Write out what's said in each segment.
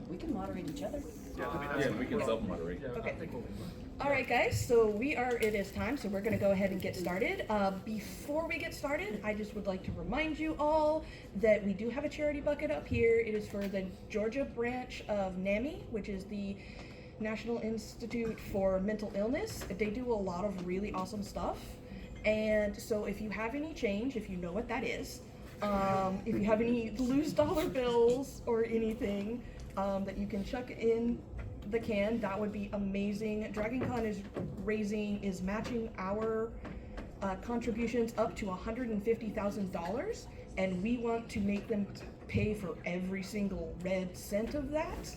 We can moderate each other. We can self-moderate. Okay. All right, guys, so it is time, so we're going to go ahead and get started. Before we get started, I just would like to remind you all that we do have a charity bucket up here. It is for the Georgia branch of NAMI, which is the National Institute for Mental Illness. They do a lot of really awesome stuff. And so if you have any change, if you know what that is, if you have any loose dollar bills or anything that you can chuck in the can, that would be amazing. DragonCon is matching our contributions up to $150,000, and we want to make them pay for every single red cent of that.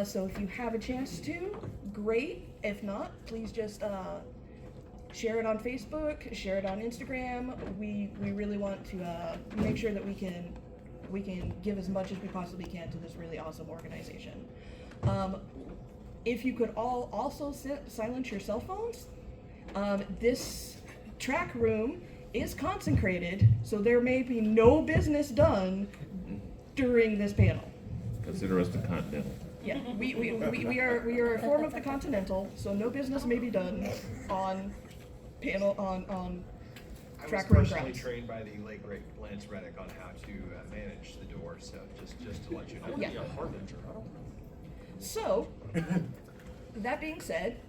So if you have a chance to, great. If not, please just share it on Facebook, share it on Instagram. We really want to make sure that we can give as much as we possibly can to this really awesome organization. If you could all also silence your cell phones, this track room is consecrated, so there may be no business done during this panel. Consider us the Continental. Yeah, we are a form of the Continental, so no business may be done on panel on track room grounds. I was personally trained by the late great Lance Reddick on how to manage the door, so just to let you know. Yeah. So, that being said,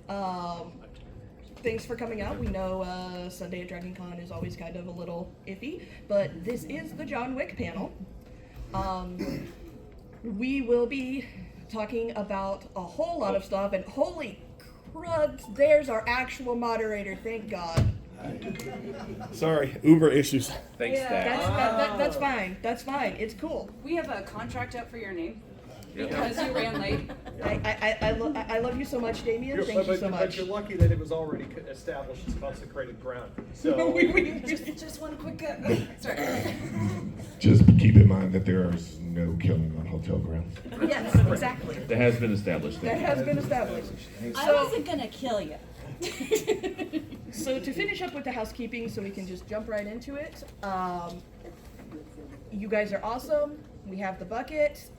thanks for coming out. We know Sunday at DragonCon is always kind of a little iffy, but this is the John Wick panel. We will be talking about a whole lot of stuff, and holy crud, there's our actual moderator, thank God. Sorry, Uber issues. Thanks, That's fine, it's cool. We have a contract up for your name Yep. because you ran late. I love you so much, Damian, thank you so much. But you're lucky that it was already established as consecrated ground. So just one quick sorry. Just keep in mind that there is no killing on hotel grounds. Yes, exactly. That has been established. That has been established. So- So, wasn't gonna kill you. so to finish up with the housekeeping, so we can just jump right into it. You guys are awesome. We have the bucket.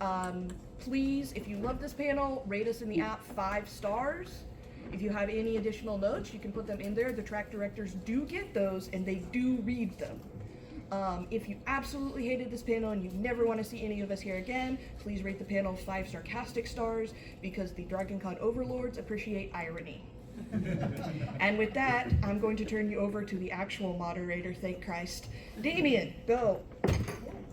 Please, if you love this panel, rate us in the app 5 stars. If you have any additional notes, you can put them in there. The track directors do get those, and they do read them. If you absolutely hated this panel and you never want to see any of us here again, please rate the panel 5 sarcastic stars, because the DragonCon overlords appreciate irony. And with that, I'm going to turn you over to the actual moderator, thank Christ. Damian, go.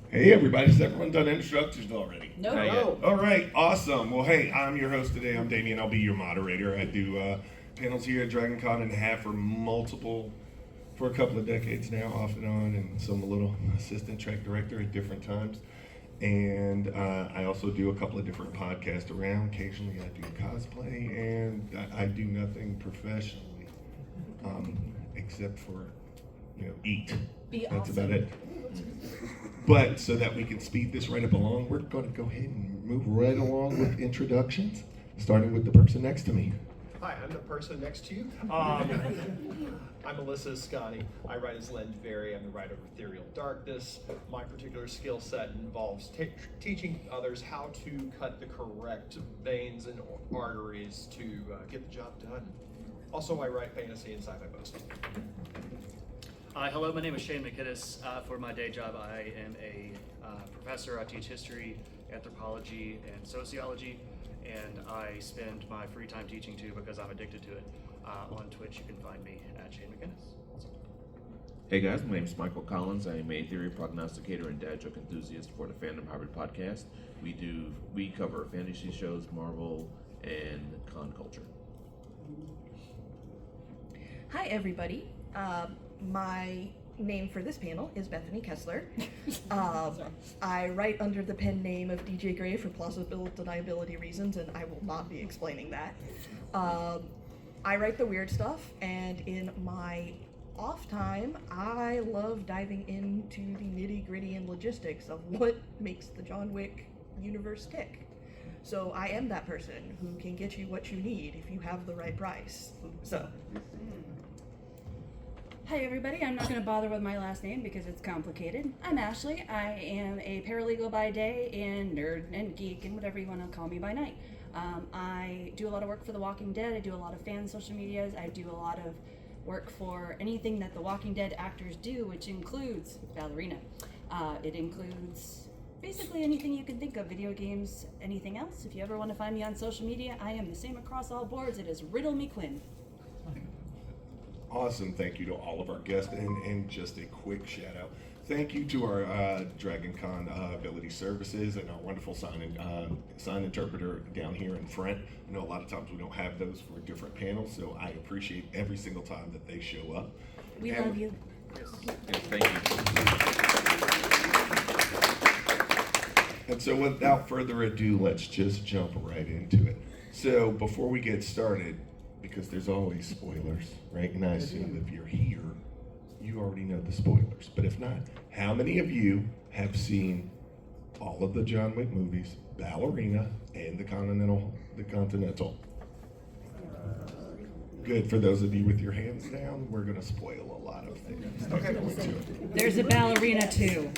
Hey everybody, has everyone done introductions already? No. Not yet. All right, awesome. Well, hey, I'm your host today. I'm Damian. I'll be your moderator. I do panels here at DragonCon and have for a couple of decades now, off and on, and so I'm a little assistant track director at different times. And I also do a couple of different podcasts around. Occasionally I do cosplay, and I do nothing professionally except for, eat. That's about it. But so that we can speed this right up along, we're going to go ahead and move right along with introductions, starting with the person next to me. hi, I'm the person next to you. I'm Alyssa Askani. I write as Len Berry. I'm the writer of Ethereal Darkness. My particular skill set involves teaching others how to cut the correct veins and arteries to get the job done. Also, I write fantasy and sci-fi books. Hello, my name is Shane McInnis. For my day job, I am a professor. I teach history, anthropology, and sociology, and I spend my free time teaching too because I'm addicted to it. On Twitch, you can find me at Shane McInnis. Hey guys, my name is Michael Collins. I am a theory prognosticator and dad joke enthusiast for the Fandom Hybrid podcast. We cover fantasy shows, Marvel, and con culture. Hi, everybody. My name for this panel is Bethany Kesler. I write under the pen name of DJ Gray for plausible deniability reasons, and I will not be explaining that. I write the weird stuff, and in my off time, I love diving into the nitty-gritty and logistics of what makes the John Wick universe tick. So I am that person who can get you what you need if you have the right price. So Hi everybody, I'm not going to bother with my last name because it's complicated. I'm Ashley. I am a paralegal by day and nerd and geek and whatever you want to call me by night. I do a lot of work for The Walking Dead. I do a lot of fan social medias. I do a lot of work for anything that The Walking Dead actors do, which includes Ballerina. It includes basically anything you can think of, video games, anything else. If you ever want to find me on social media, I am the same across all boards. It is Riddle Me Quinn. Awesome. Thank you to all of our guests, and just a quick shout out. Thank you to our Dragon Con Ability Services and our wonderful sign interpreter down here in front. I know a lot of times we don't have those for different panels, so I appreciate every single time that they show up. We love you. Yes, thank you. And so without further ado, let's just jump right into it. So before we get started, because there's always spoilers, right? And I assume if you're here, you already know the spoilers. But if not, how many of you have seen all of the John Wick movies, Ballerina, and the Continental? Good. For those of you with your hands down, we're going to spoil a lot of things. Okay. There's a Ballerina too.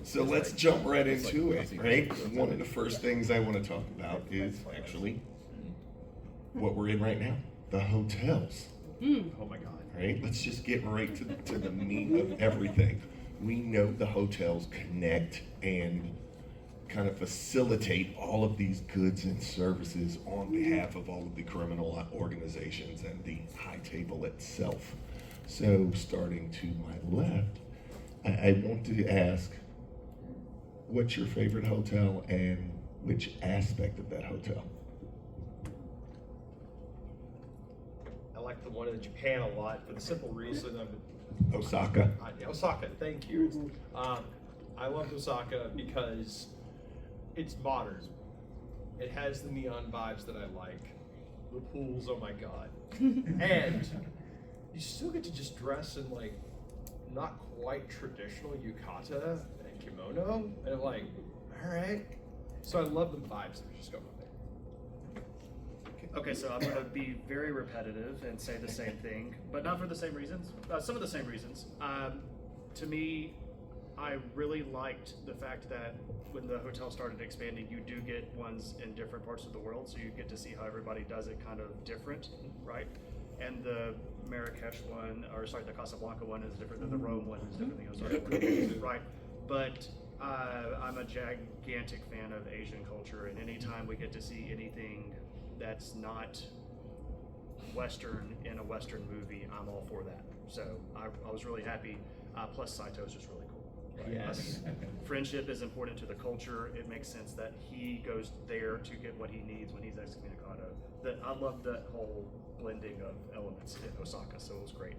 So let's jump right into it, right? One of the first things I want to talk about is actually what we're in right now, the hotels. Oh my God. Right? Let's just get right to the meat of everything. We know the hotels connect and kind of facilitate all of these goods and services on behalf of all of the criminal organizations and the high table itself. So starting to my left, I want to ask, what's your favorite hotel and which aspect of that hotel? I like the one in Japan a lot for the simple reason of Osaka. Osaka, thank you. I love Osaka because it's modern. It has the neon vibes that I like. The pools, oh my God. And you still get to just dress in like not quite traditional yukata and kimono. And like, all right. So I love the vibes that just go on there. Okay, so I'm going to be very repetitive and say the same thing, but not for the same reasons. Some of the same reasons. To me, I really liked the fact that when the hotel started expanding, you do get ones in different parts of the world, so you get to see how everybody does it kind of different, right? And the Marrakesh one, or sorry, the Casablanca one is different than the Rome one is different than the Osaka one, right? But I'm a gigantic fan of Asian culture, and anytime we get to see anything that's not Western in a Western movie, I'm all for that. So I was really happy. Plus Saito's just really cool. Right? Yes. I mean, friendship is important to the culture. It makes sense that he goes there to get what he needs when he's excommunicado. I love that whole blending of elements in Osaka, so it was great.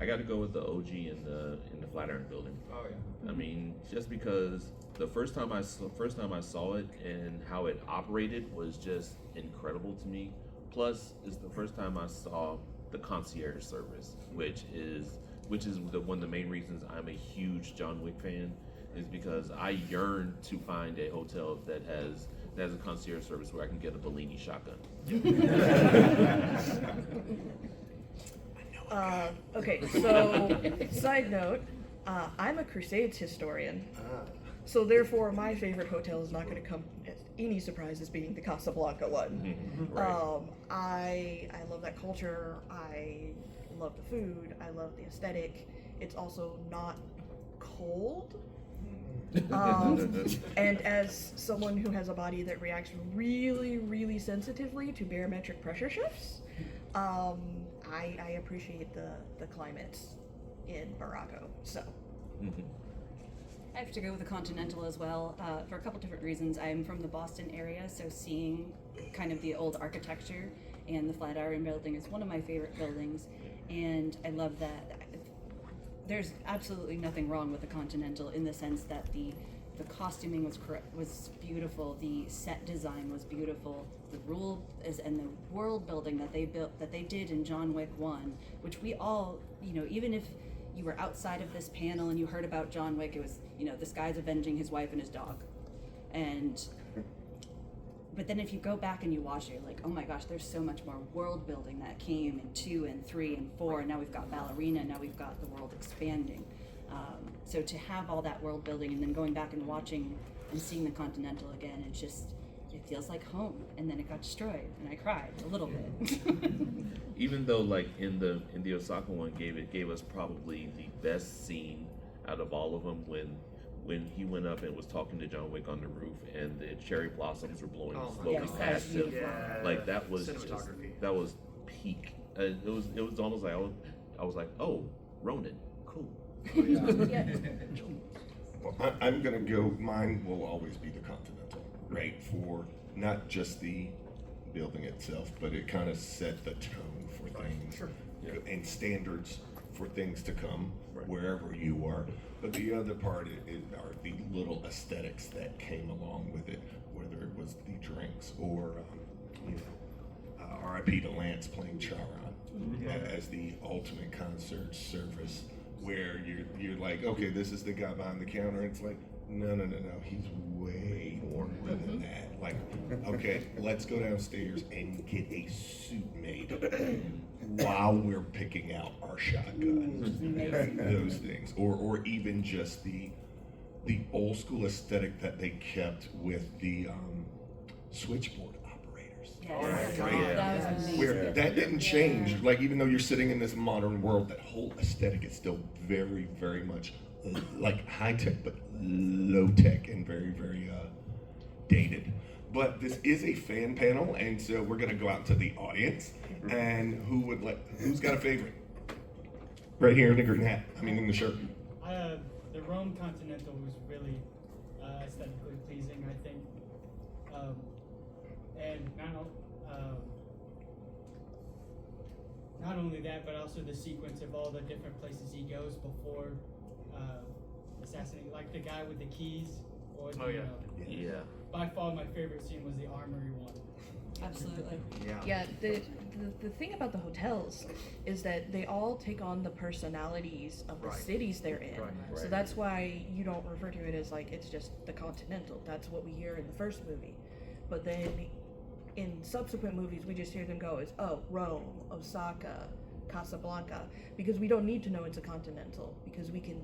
I got to go with the OG in the Flatiron Building. Oh yeah. I mean, just because the first time I saw it and how it operated was just incredible to me. Plus, it's the first time I saw the concierge service, which is one of the main reasons I'm a huge John Wick fan, is because I yearn to find a hotel that has a concierge service where I can get a Bellini shotgun. Okay, so side note, I'm a Crusades historian. So therefore, my favorite hotel is not going to come as any surprise as being the Casablanca one. Right. I love that culture. I love the food. I love the aesthetic. It's also not cold. And as someone who has a body that reacts really, really sensitively to barometric pressure shifts, I appreciate the climate in Morocco. So. I have to go with the Continental as well, for a couple different reasons. I'm from the Boston area, so seeing kind of the old architecture and the Flatiron Building is one of my favorite buildings, and I love that. There's absolutely nothing wrong with the Continental in the sense that the costuming was beautiful, the set design was beautiful, and the world building that they did in John Wick 1, which we all, even if you were outside of this panel and you heard about John Wick, it was, this guy's avenging his wife and his dog. but then if you go back and you watch it, you're like, oh my gosh, there's so much more world building that came in 2 and 3 and 4, and now we've got Ballerina, now we've got the world expanding. So to have all that world building and then going back and watching and seeing the Continental again, it feels like home. And then it got destroyed, and I cried a little bit. Even though like in the Osaka one gave us probably the best scene out of all of them when he went up and was talking to John Wick on the roof and the cherry blossoms were blowing Oh my slowly Yes, past him. beautiful. Yeah. Like that was just, Cinematography. that was peak. It was almost like I was like, oh, Ronin, cool. Well, I'm gonna go. Mine will always be the Continental, right? For not just the building itself, but it kind of set the tone for things Yeah. and standards for things to come Right. wherever you are. But the other part are the little aesthetics that came along with it, whether it was the drinks or, R.I.P. to Lance playing Charon as the ultimate concert service, where you're like, okay, this is the guy behind the counter. And it's like, no, he's way more than that. Like, okay, let's go downstairs and get a suit made while we're picking out our shotguns. Those things, or even just the old school aesthetic that they kept with the switchboard operators. Yes. Right. Oh, that was amazing. Where that didn't change. Like, even though you're sitting in this modern world, that whole aesthetic is still very, very much like high tech, but low tech and very, very dated. But this is a fan panel, and so we're gonna go out to the audience. And who's got a favorite? Right here in the green hat. I mean, in the shirt. The Rome Continental was really aesthetically pleasing, I think. And not only that, but also the sequence of all the different places he goes before assassinating, like the guy with the keys, or the, Oh, yeah. Yeah. by far my favorite scene was the armory one. Absolutely. Yeah, the thing about the hotels is that they all take on the personalities of the Right. cities they're in. Right. So Right. that's why you don't refer to it as like it's just the Continental. That's what we hear in the first movie. But then in subsequent movies we just hear them go as, oh, Rome, Osaka, Casablanca, because we don't need to know it's a Continental, because we can,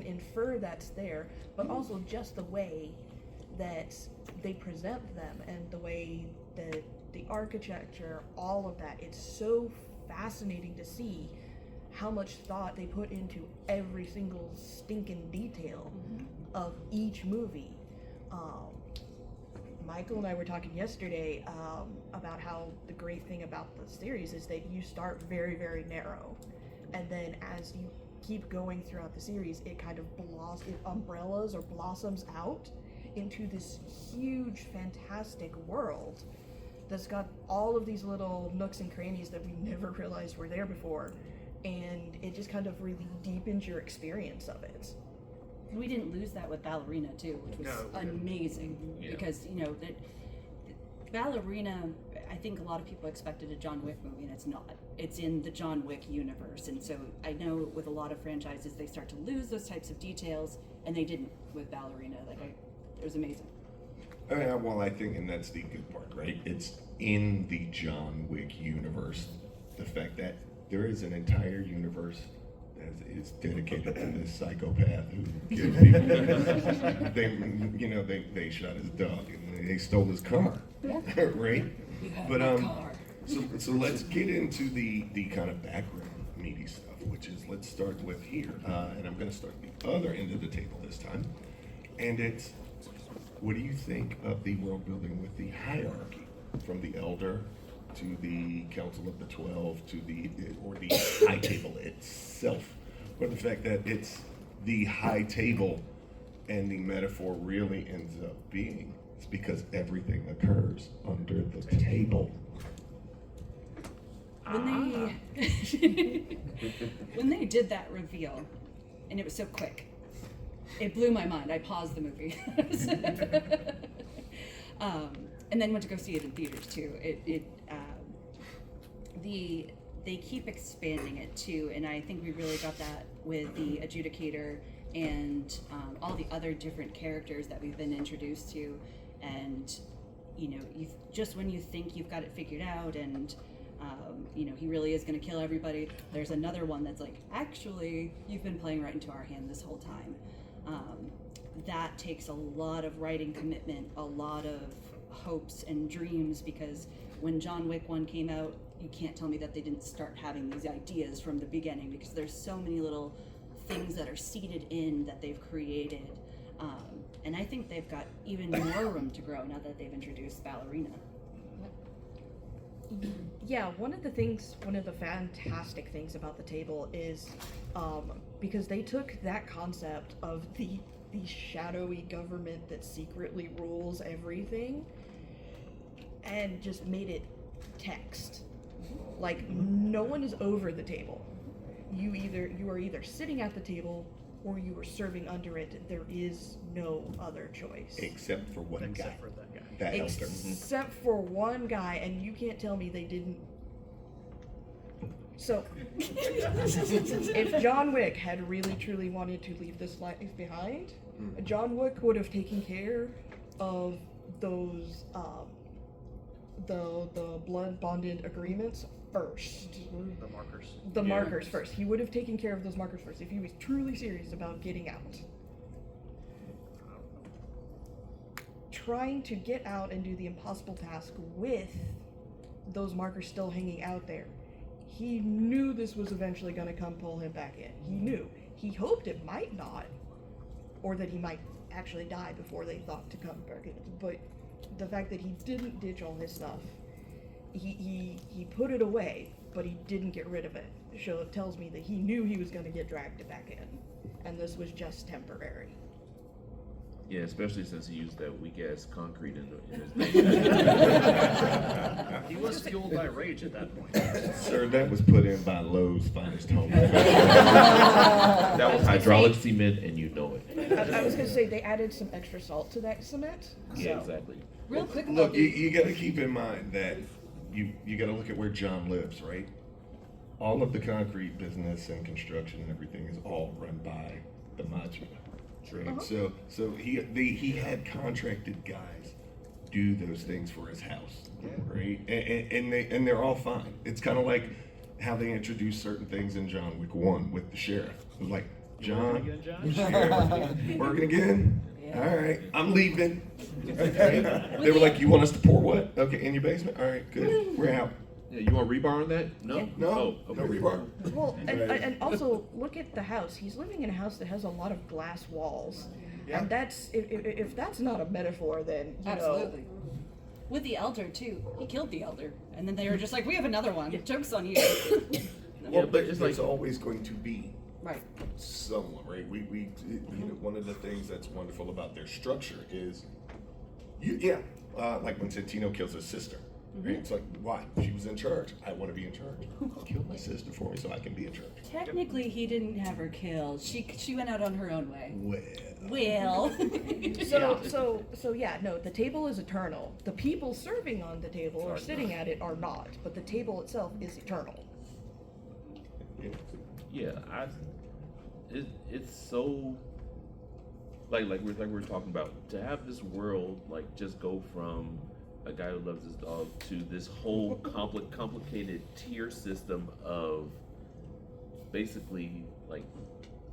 infer that's there, but also just the way that they present them and the way that the architecture, all of that, it's so fascinating to see how much thought they put into every single stinking detail of each movie. Michael and I were talking yesterday about how the great thing about the series is that you start very, very narrow, and then as you keep going throughout the series, it kind of umbrellas or blossoms out into this huge, fantastic world that's got all of these little nooks and crannies that we never realized were there before, and it just kind of really deepens your experience of it. And we didn't lose that with Ballerina too, which was No, we didn't. amazing. Yeah. Because, Ballerina, I think a lot of people expected a John Wick movie, and it's not. It's in the John Wick universe. And so I know with a lot of franchises, they start to lose those types of details, and they didn't with Ballerina. It was amazing. Well, I think, and that's the good part, right? It's in the John Wick universe. The fact that there is an entire universe that is dedicated to this psychopath who killed people. They shot his dog and they stole his car, right? You have But my car. so let's get into the kind of background meaty stuff, which is, let's start with here, and I'm going to start at the other end of the table this time, and it's, what do you think of the world building with the hierarchy from the elder to the Council of the 12 to the high table itself, or the fact that it's the high table and the metaphor really ends up being, it's because everything occurs under the table. When they did that reveal, and it was so quick, it blew my mind. I paused the movie. And then went to go see it in theaters too. They keep expanding it too, and I think we really got that with the adjudicator and all the other different characters that we've been introduced to. and just when you think you've got it figured out and he really is going to kill everybody, there's another one that's like, actually, you've been playing right into our hand this whole time. That takes a lot of writing commitment, a lot of hopes and dreams, because when John Wick 1 came out, you can't tell me that they didn't start having these ideas from the beginning, because there's so many little things that are seeded in that they've created. And I think they've got even more room to grow now that they've introduced Ballerina. Yeah, one of the fantastic things about the table is because they took that concept of the shadowy government that secretly rules everything and just made it text. Like, no one is over the table. You are either sitting at the table or you are serving under it. There is no other choice. Except for one guy. Except for that guy. That elder. Except for one guy, and you can't tell me they didn't. So, if John Wick had really truly wanted to leave this life behind, John Wick would have taken care of those the blood bonded agreements first. The markers. The markers first. He would have taken care of those markers first if he was truly serious about getting out. Trying to get out and do the impossible task with those markers still hanging out there. He knew this was eventually going to come pull him back in. He knew. He hoped it might not, or that he might actually die before they thought to come back in. But the fact that he didn't ditch all his stuff, he put it away, but he didn't get rid of it. So it tells me that he knew he was going to get dragged back in, and this was just temporary. Yeah, especially since he used that weak ass concrete in his name. He was fueled by rage at that point. Sir, that was put in by Lowe's finest home. That was hydraulic cement, and you know it. I was going to say they added some extra salt to that cement. Yeah, exactly. Real quick, Look, you got to keep in mind that you got to look at where John lives, right? All of the concrete business and construction and everything is all run by the mafia. Right? So he had contracted guys do those things for his house, right? And they're all fine. It's kind of like how they introduced certain things in John Wick 1 with the sheriff. It was like, John, sheriff, working again? Yeah. All right, I'm leaving. They were like, you want us to pour what? Okay, in your basement? All right, good. We're out. Yeah, you want rebar on that? No? No, Oh, no okay. rebar. Well, and also look at the house. He's living in a house that has a lot of glass walls, and that's if that's not a metaphor, then you absolutely. With the elder too, he killed the elder, and then they were just like, "We have another one. Joke's on you." Yeah, but it's like there's always going to be Right. someone, right? We one of the things that's wonderful about their structure is, like when Santino kills his sister. Right? It's like, why? She was in charge. I want to be in charge. Kill my sister for me so I can be in charge. Technically, he didn't have her killed. She went out on her own way. Well. So yeah, no, the table is eternal. The people serving on the table or sitting at it are not, but the table itself is eternal. Yeah, it's so like we're talking about, to have this world like just go from a guy who loves his dog to this whole complicated tier system of basically like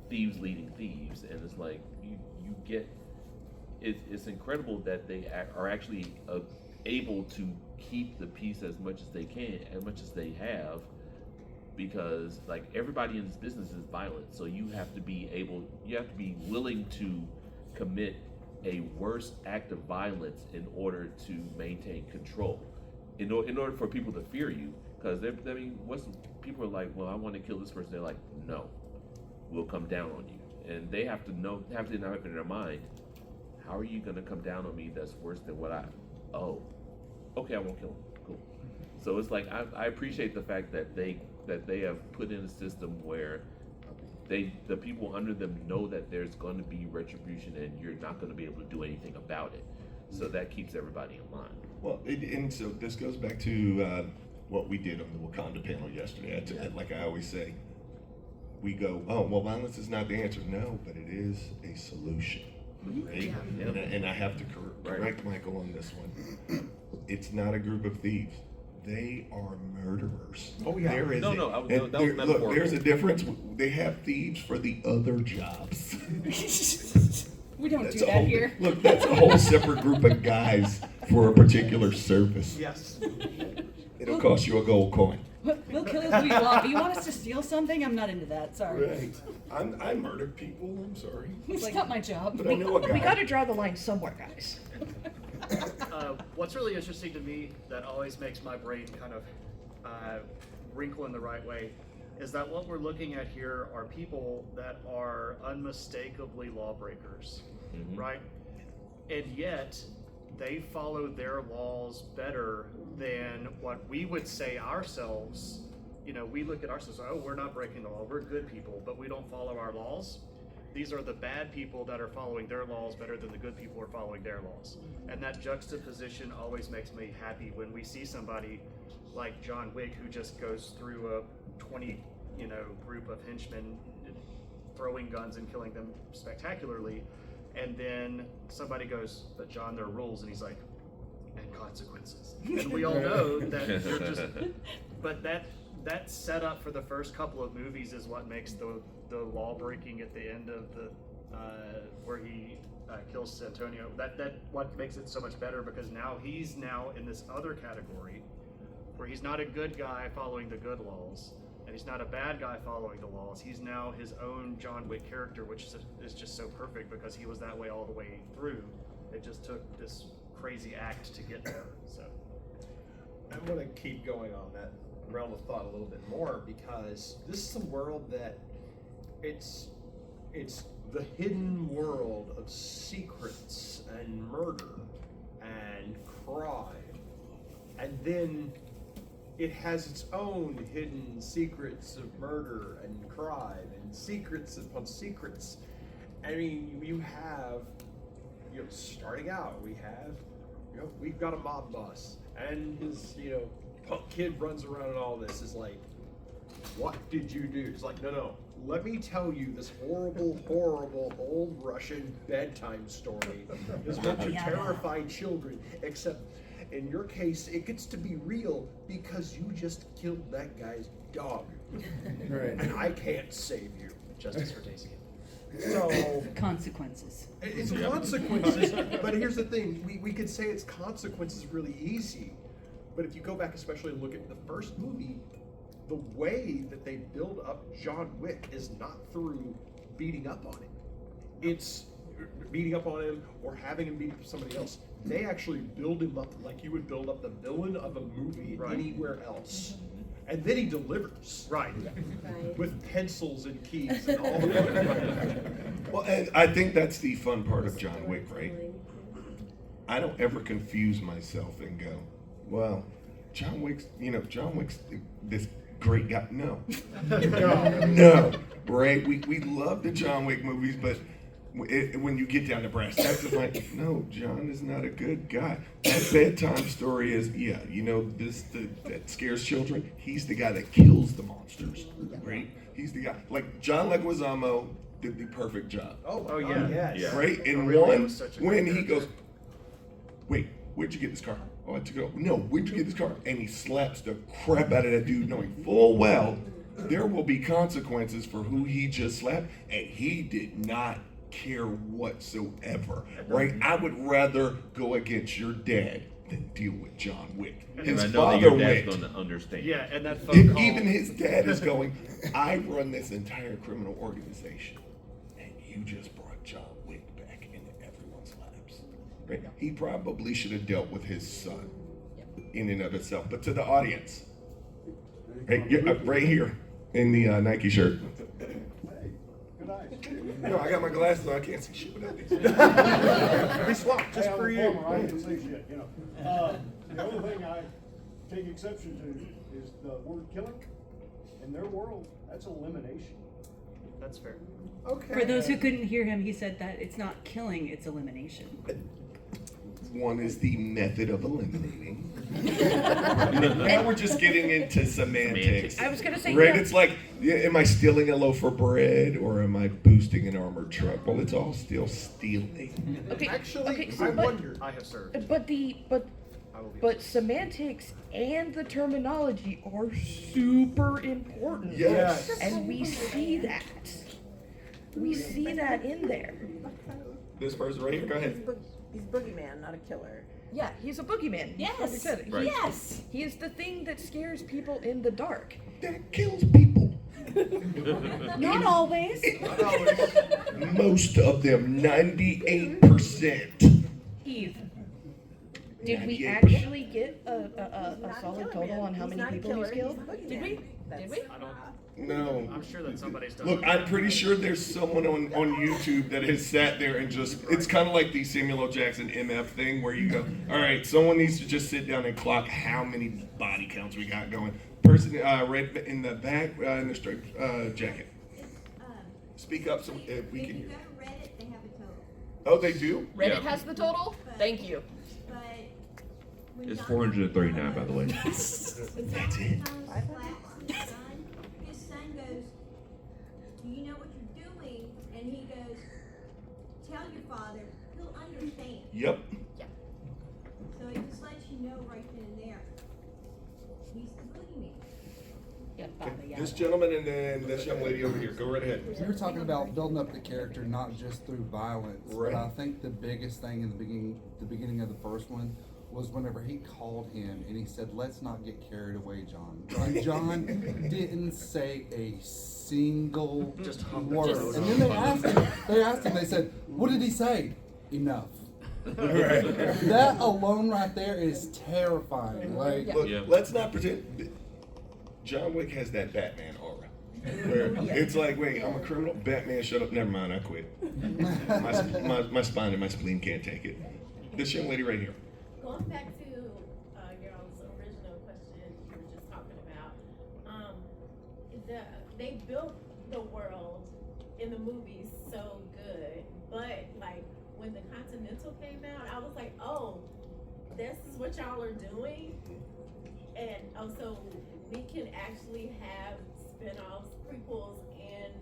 thieves leading thieves, and it's like you get it's incredible that they are actually able to keep the peace as much as they can, as much as they have, because like everybody in this business is violent, so you have to be willing to commit a worse act of violence in order to maintain control, in order for people to fear you. Because people are like, well, I want to kill this person. They're like, no, we'll come down on you, and they have to know in their mind, how are you going to come down on me? That's worse than what okay, I won't kill him. Cool. So it's like I appreciate the fact that they have put in a system where the people under them know that there's going to be retribution and you're not going to be able to do anything about it. So that keeps everybody in line. Well, and so this goes back to what we did on the Wakanda panel yesterday. Like I always say, we go, oh, well, violence is not the answer. No, but it is a solution. right? And I have to correct Michael on this one. It's not a group of thieves. They are murderers. Oh, yeah. There is No, a- no, and that was there- look, metaphorical. there's a difference. They have thieves for the other jobs. We don't That's do a that whole, here. Look, that's a whole separate group of guys for a particular service. Yes. It'll cost you a gold coin. We'll kill us if we want. You want us to steal something? I'm not into that. Sorry. Right. I murder people. I'm sorry. It's not my job. But I know a guy. We got to draw the line somewhere, guys. What's really interesting to me that always makes my brain kind of wrinkle in the right way is that what we're looking at here are people that are unmistakably lawbreakers, right? And yet they follow their laws better than what we would say ourselves. You know, we look at ourselves, oh, we're not breaking the law, we're good people, but we don't follow our laws. These are the bad people that are following their laws better than the good people are following their laws. And that juxtaposition always makes me happy when we see somebody like John Wick who just goes through a 20, group of henchmen throwing guns and killing them spectacularly. And then somebody goes, but John, there are rules. And he's like, and consequences. And we all know that they're just, but that setup for the first couple of movies is what makes the law breaking at the end of the where he kills Antonio. That what makes it so much better, because now he's in this other category where he's not a good guy following the good laws, and he's not a bad guy following the laws. He's now his own John Wick character, which is just so perfect because he was that way all the way through. It just took this crazy act to get there. So I'm going to keep going on that realm of thought a little bit more, because this is a world that it's the hidden world of secrets and murder and crime, and then it has its own hidden secrets of murder and crime and secrets upon secrets. I mean, starting out, we've got a mob boss, and his, punk kid runs around and all this is like, what did you do? It's like, no, let me tell you this horrible, horrible old Russian bedtime story. This bunch of terrified children, except in your case, it gets to be real because you just killed that guy's dog. Right. And I can't save you. justice for Daisy. So Consequences. it's consequences, but here's the thing: we could say it's consequences really easy, but if you go back, especially and look at the first movie, the way that they build up John Wick is not through beating up on him. It's beating up on him or having him beat up somebody else. They actually build him up like you would build up the villain of a movie anywhere else. And then he delivers. Right. With pencils and keys and all that. Well, and I think that's the fun part of John Wick, right? I don't ever confuse myself and go, well, John Wick's this great guy. No. No. Right? We love the John Wick movies, but when you get down to brass tacks, it's like, no, John is not a good guy. That bedtime story is, that scares children. He's the guy that kills the monsters, right? He's the guy. Like, John Leguizamo did the perfect job. Oh yeah. Yes. Yeah. Right? In Really, it one, was such a when great he character. goes, wait, where'd you get this car? Oh, I took it over. No, where'd you get this car? And he slaps the crap out of that dude, knowing full well there will be consequences for who he just slapped, and he did not care whatsoever, right? I would rather go against your dad than deal with John Wick. And His I know that father your dad's went. going to understand. Yeah, and that phone call. Even his dad is going, I run this entire criminal organization, and you just brought John Wick back into everyone's laps. Right? He probably should have dealt with his son in and of itself. But to the audience, right here in the Nike shirt. No, I got my glasses on. I can't see shit without these. We swapped just for you. I can see shit, The only thing I take exception to is the word killing. In their world, that's elimination. That's fair. Okay. For those who couldn't hear him, he said that it's not killing, it's elimination. One is the method of eliminating. Now we're just getting into semantics. I was gonna say, right? yeah. It's like, am I stealing a loaf of bread or am I boosting an armored truck? Well, it's all still stealing. Okay, Actually, okay, I but, wonder. I have served. but I will be. But semantics and the terminology are super important. Yes. And we see that. We see that in there. This person right here, go ahead. He's boogeyman, not a killer. Yeah, he's a boogeyman. Yes. Like I said, Right. Yes. he is the thing that scares people in the dark. That kills people. Not always. Most of them, 98%. Eve. Did we 98%. actually get a Not solid killer, total man. on how He's many not a people killer, he's killed? he's a boogeyman. Did we? That's- Did we? I don't. No. I'm sure that somebody's done. Look, I'm pretty sure there's someone on YouTube that has sat there and just, it's kind of like the Samuel L. Jackson MF thing where you go, all right, someone needs to just sit down and clock how many body counts we got going. Person right in the back in the straight jacket. Speak up so we If can you hear. go to Reddit, they have a total. Oh, they do? Reddit Yeah. has the total? Thank you. But when It's John 439, by the way. when That's John it. slaps his son goes, "Do you know what you're doing?" And he goes, "Tell your father, he'll understand." Yep. So it just lets you know right then and there. He's the boogeyman. This gentleman and then this young lady over here. Go right ahead. We were talking about building up the character not just through violence, Right. but I think the biggest thing in the beginning of the first one was whenever he called him and he said, "Let's not get carried away, John." Like John didn't say a single Just hump the word, road. and then they asked him. They said, "What did he say?" Enough. That alone right there is terrifying. Like, Look, Yeah. let's not pretend. John Wick has that Batman aura. Where it's like, wait, I'm a criminal. Batman, shut up. Never mind, I quit. My spine and my spleen can't take it. This young lady right here. Going back to your all's original question you were just talking about, they built the world in the movies so good, but like when the Continental came out, I was like, oh, this is what y'all are doing, and so we can actually have spin-offs, prequels, and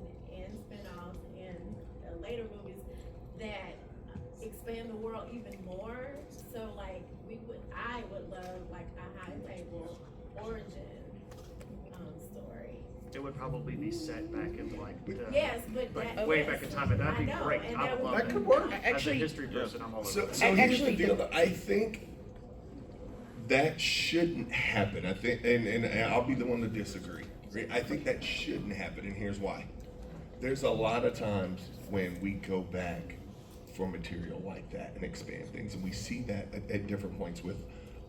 spin-offs in later movies that expand the world even more. So like I would love like a high table origin story. It would probably be set back in like the Yes, but like that, way yes, back in time, and that'd be I know, great. and I would love That that. could work. As a Actually, history person, I'm all over So, it. so here's the Actually, deal. I think that shouldn't happen. I think, and I'll be the one to disagree. Right? I think that shouldn't happen, and here's why. There's a lot of times when we go back for material like that and expand things, and we see that at different points with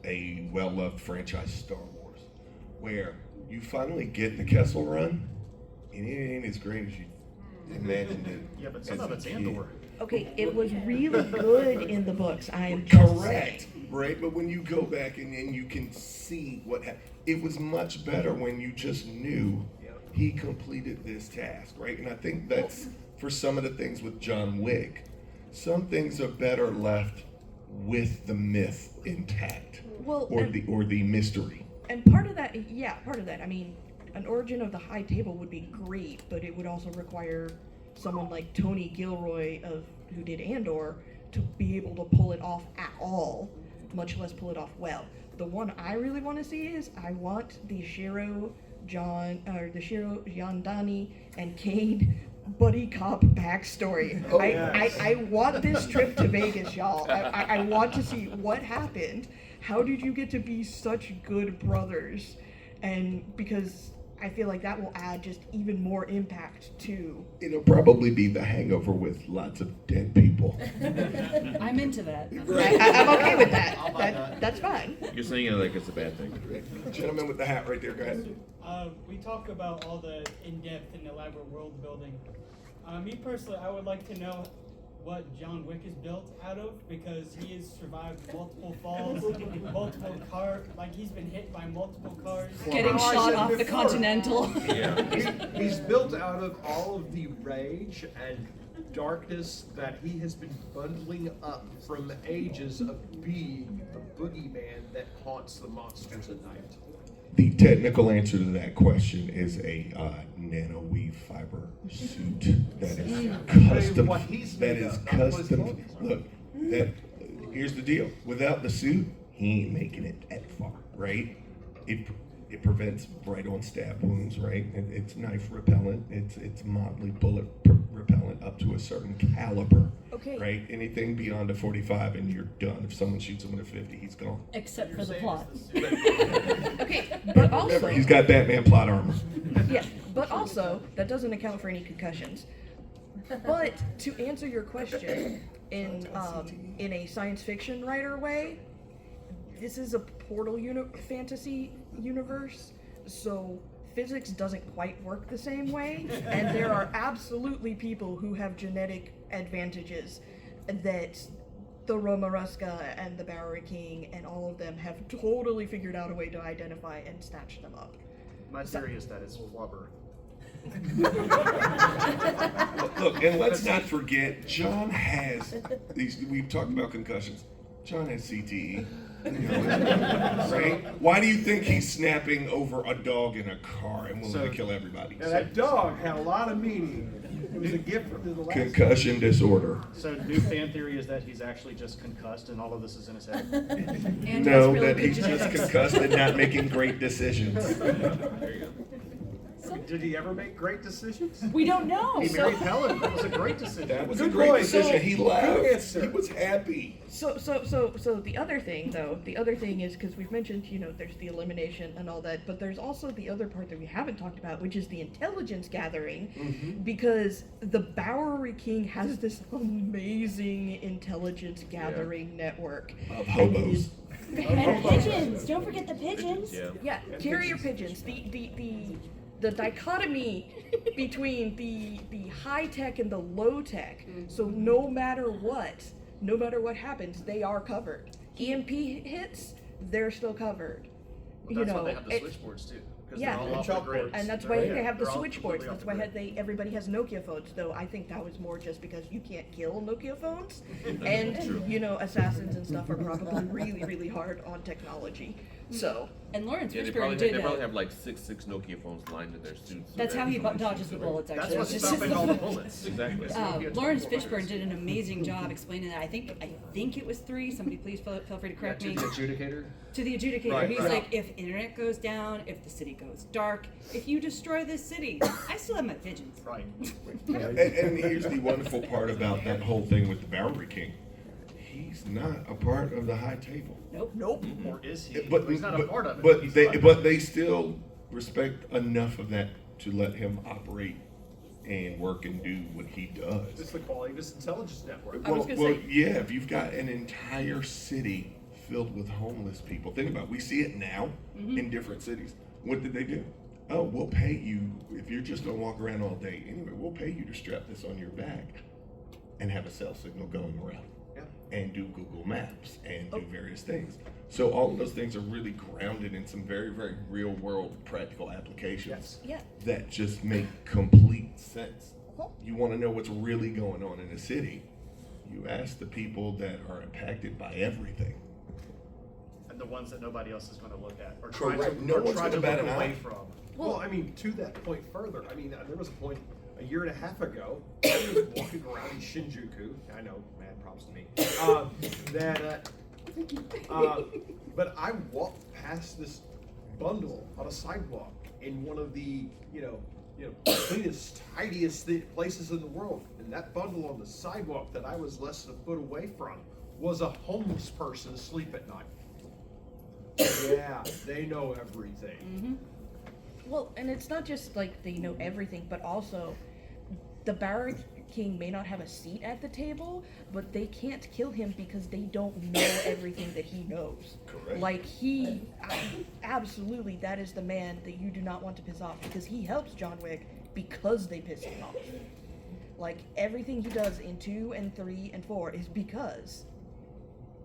a well-loved franchise, Star Wars, where you finally get the Kessel Run, and it ain't as great as you imagined it. Yeah, but some as of a it's kid. Andor. Okay, it was really good in the books. I am just Correct, saying. right? But when you go back and then you can see what happened, it was much better when you just knew he completed this task, right? And I think that's for some of the things with John Wick. Some things are better left with the myth intact, Well, or and- the mystery. And part of that, yeah, part of that. I mean, an origin of the High Table would be great, but it would also require someone like Tony Gilroy who did Andor to be able to pull it off at all, much less pull it off well. The one I really want to see is I want the Shiro Yandani and Cade buddy cop backstory. Oh, I want this trip to Vegas, y'all. I want to see what happened. How did you get to be such good brothers? And because I feel like that will add just even more impact to. It'll probably be The Hangover with lots of dead people. I'm into that. I'm okay with that. I'll buy that. That's fine. You're saying it like it's a bad thing. Gentleman with the hat right there, go ahead. We talk about all the in-depth and elaborate world building. Me personally, I would like to know what John Wick is built out of, because he has survived multiple falls, multiple like he's been hit by multiple cars. Getting I shot said off the before. Continental. Yeah. He's built out of all of the rage and darkness that he has been bundling up from ages of being the boogeyman that haunts the monsters at night? The technical answer to that question is a nanoweave fiber suit that is custom. What he's That made is of, not what his custom. clothing's from. Look, here's the deal. Without the suit, he ain't making it that far, right? It prevents right-on stab wounds, right? It's knife repellent. It's mildly bullet repellent up to a certain caliber. Okay. Right? Anything beyond a 45 and you're done. If someone shoots him with a 50, he's gone. Except for the plot. Okay, but also Remember, he's got Batman plot armor. yeah, but also that doesn't account for any concussions. But to answer your question in a science fiction writer way, this is a portal fantasy universe, so physics doesn't quite work the same way, and there are absolutely people who have genetic advantages that the Romaruska and the Bowery King and all of them have totally figured out a way to identify and snatch them up. My theory is that it's flubber. Look, and let's not forget, John has these. We've talked about concussions. John has CTE. Right? Why do you think he's snapping over a dog in a car and willing to kill everybody? Now that dog had a lot of meaning. It was a gift from the last. Concussion disorder. So new fan theory is that he's actually just concussed and all of this is in his head. And No, has really that good he's just genetics. concussed and not making great decisions. There you go. Did he ever make great decisions? We don't know. He married Helen. That was a great decision. That was a Good great point. decision. He Good left. answer. He was happy. So the other thing is, because we've mentioned, there's the elimination and all that, but there's also the other part that we haven't talked about, which is the intelligence gathering, because the Bowery King has this amazing intelligence gathering network. Of And it hobos. is And pigeons. Don't forget the pigeons. Yeah. Yeah, carrier pigeons. The dichotomy between the high tech and the low tech. So no matter what happens, they are covered. EMP hits, they're still covered. That's why they have the switchboards too. Because yeah. they're all off the grid. And that's why they have the They're all switchboards. completely off That's the why grid. everybody has Nokia phones. Though I think that was more just because you can't kill Nokia phones, and assassins and stuff are probably really, really hard on technology. So And Lawrence Yeah, they Fishburne probably did have like six Nokia phones lined in their suits. so That's that how he somebody dodges shoots the them. bullets, actually. That's what's It's just- stopping all the bullets. Exactly. Lawrence Fishburne did an amazing job explaining that. I think it was 3. Somebody please feel free to correct To me. the adjudicator. To the adjudicator. Right, He's right. like, if internet goes down, if the city goes dark, if you destroy this city, I still have my pigeons. Right. And here's the wonderful part about that whole thing with the Bowery King. He's not a part of the high table. nope. Or is he? But He's not a part of it. But He's they not. but they still respect enough of that to let him operate and work and do what he does. It's the quality of his intelligence network. I was gonna well, say- yeah, if you've got an entire city filled with homeless people, think about it. We see it now in different cities. What did they do? Oh, we'll pay you if you're just gonna walk around all day. Anyway, we'll pay you to strap this on your back and have a cell signal going around. And do Google Maps and do various things. So all of those things are really grounded in some very, very real world practical applications Yeah. that just make complete sense. You want to know what's really going on in a city, you ask the people that are impacted by everything. And the ones that nobody else is going to look at or Correct. try to, No or one's try to gonna bat look an away eye. from. Well, I mean, to that point further, I mean, there was a point a year and a half ago, I was walking around in Shinjuku. I know, mad props to me. But I walked past this bundle on a sidewalk in one of the, cleanest, tidiest places in the world. And that bundle on the sidewalk that I was less than a foot away from was a homeless person asleep at night. Yeah, they know everything. Well, and it's not just like they know everything, but also the Bowery King may not have a seat at the table, but they can't kill him because they don't know everything that he knows. Correct. Like absolutely, that is the man that you do not want to piss off, because he helps John Wick because they piss him off. Like everything he does in 2 and 3 and 4 is because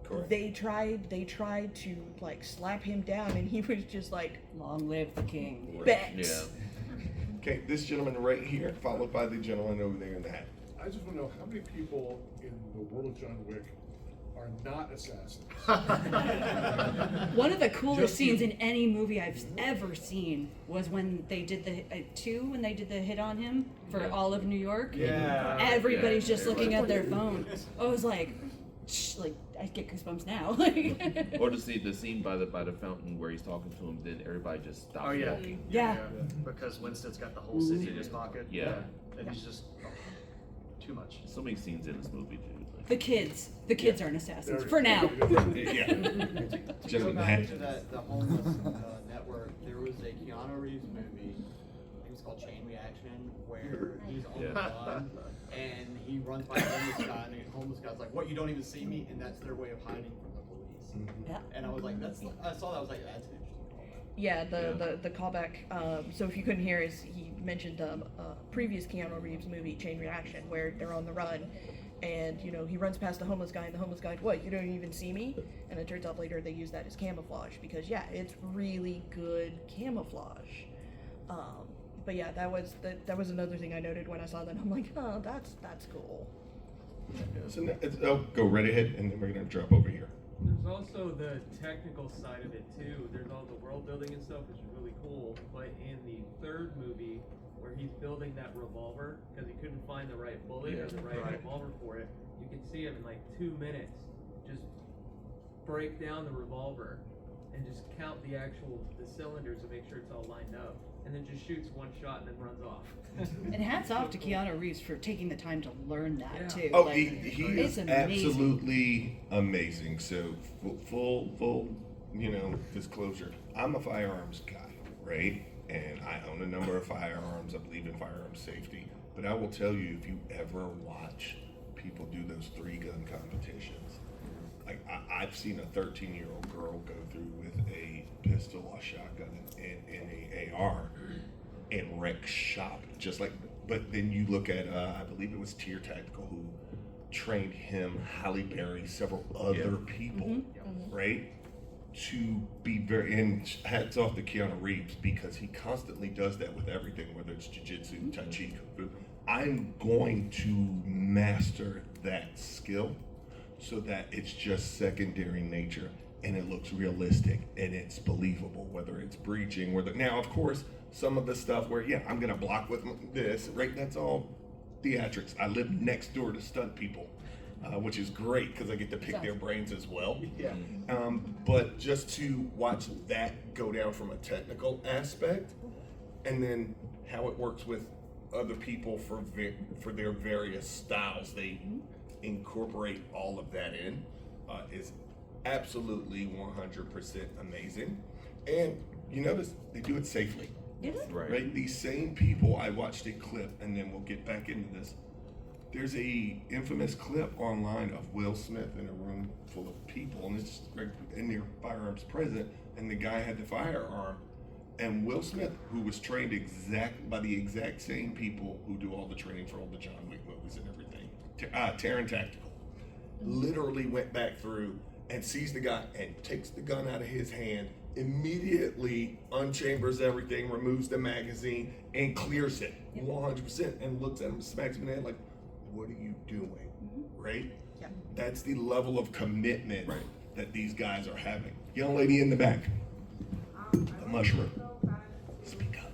Correct. they tried to like slap him down, and he was just like, Long live the king. bet. Yeah. Okay, this gentleman right here, followed by the gentleman over there in the hat. I just want to know how many people in the world of John Wick are not assassins. One of the coolest Just scenes you. in any movie I've ever seen was when they did the when they did the hit on him for all of New York. Yeah. Everybody's just looking at their phone. I was like I get goosebumps now. Or to see the scene by the fountain where he's talking to him, then everybody just stops Oh yeah. walking. Yeah. Because Winston's got the whole city in his pocket. Yeah. And he's just too much. So many scenes in this movie, dude. Like, The kids aren't assassins for now. Yeah. To go Gentlemen, back to the homeless network, there was a Keanu Reeves movie, I think it's called Chain Reaction, where he's on the run and he runs by a homeless guy, and the homeless guy's like, "What? You don't even see me?" And that's their way of hiding from the police. Yeah. And I was like, I saw that, I was like, that's an interesting callback. Yeah, the callback. So if you couldn't hear, is he mentioned previous Keanu Reeves movie, Chain Reaction, where they're on the run, and he runs past the homeless guy, and the homeless guy's, "What? You don't even see me?" And it turns out later they use that as camouflage because it's really good camouflage. But yeah, that was another thing I noted when I saw that. I'm like, oh, that's cool. So go right ahead, and then we're gonna drop over here. There's also the technical side of it too. There's all the world building and stuff, which is really cool. But in the third movie, where he's building that revolver because he couldn't find the right bullet or the right revolver for it, you can see him in like 2 minutes just break down the revolver and just count the cylinders to make sure it's all lined up, and then just shoots one shot and then runs off. And hats off to Keanu Reeves for taking the time to learn that too. Oh, Like, he it's is amazing. absolutely amazing. So full disclosure. I'm a firearms guy, right? And I own a number of firearms. I believe in firearms safety. But I will tell you, if you ever watch people do those 3-gun competitions, like I've seen a 13-year-old girl go through with a pistol, a shotgun, and a AR and wreck shop, just like. But then you look at, I believe it was Tier Tactical who trained him, Halle Berry, several other people, right? To be and hats off to Keanu Reeves because he constantly does that with everything, whether it's jiu-jitsu, tai chi, kung fu. I'm going to master that skill so that it's just secondary nature and it looks realistic and it's believable, whether it's breaching, now of course some of the stuff where I'm gonna block with this, right? That's all theatrics. I live next door to stunt people, which is great because I get to pick their brains as well. Yeah. But just to watch that go down from a technical aspect, and then how it works with other people for their various styles, they incorporate all of that in, is absolutely 100% amazing. And you notice they do it safely. Yes. Right? These same people, I watched a clip, and then we'll get back into this. There's a infamous clip online of Will Smith in a room full of people, and it's right in their firearms present, and the guy had the firearm, and Will Smith, who was trained by the exact same people who do all the training for all the John Wick movies and everything, Terran Tactical, literally went back through and sees the guy and takes the gun out of his hand, immediately unchambers everything, removes the magazine, and clears it 100%, and looks at him, smacks him in the head like, what are you doing, right? Yeah. That's the level of commitment that these guys are having. Young lady in the back, the mushroom. Speak up.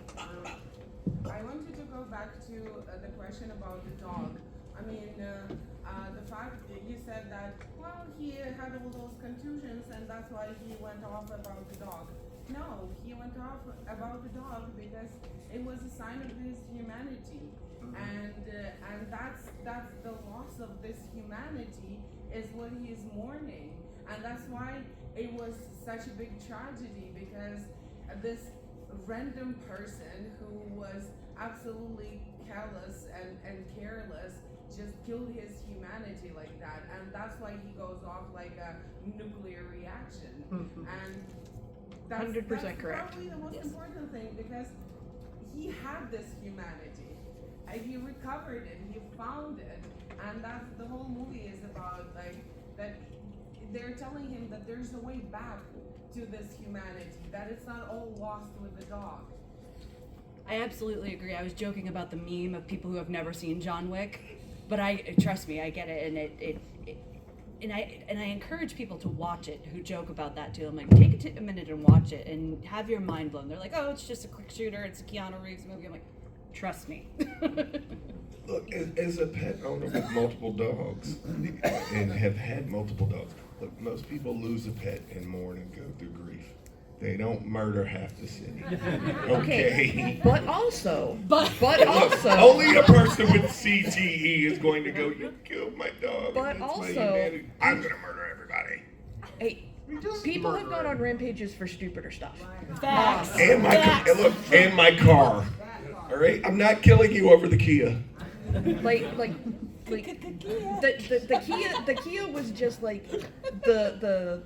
I wanted to go back to the question about the dog. I mean, the fact that you said that, well, he had all those contusions and that's why he went off about the dog. No, he went off about the dog because it was a sign of his humanity. And that's the loss of this humanity is what he is mourning. And that's why it was such a big tragedy, because this random person who was absolutely callous and careless just killed his humanity like that. And that's why he goes off like a nuclear reaction. And that's 100% that's correct. probably the most important thing, because he had this humanity. He recovered it, he found it, and that's the whole movie is about, like, that they're telling him that there's a way back to this humanity, that it's not all lost with the dog. I absolutely agree. I was joking about the meme of people who have never seen John Wick. But trust me, I get it, and I encourage people to watch it who joke about that too. I'm like, take a minute and watch it and have your mind blown. They're like, oh, it's just a quick shooter, it's a Keanu Reeves movie. I'm like, trust me. Look, as a pet owner with multiple dogs, and have had multiple dogs, look, most people lose a pet and mourn and go through grief. They don't murder half the city. Okay. But also, Look, only a person with CTE is going to go, you killed my dog. But That's my also, humanity. I'm going to murder everybody. hey, people have gone on rampages for stupider stuff. Facts. And my car. All right? I'm not killing you over the Kia. The Kia was just like the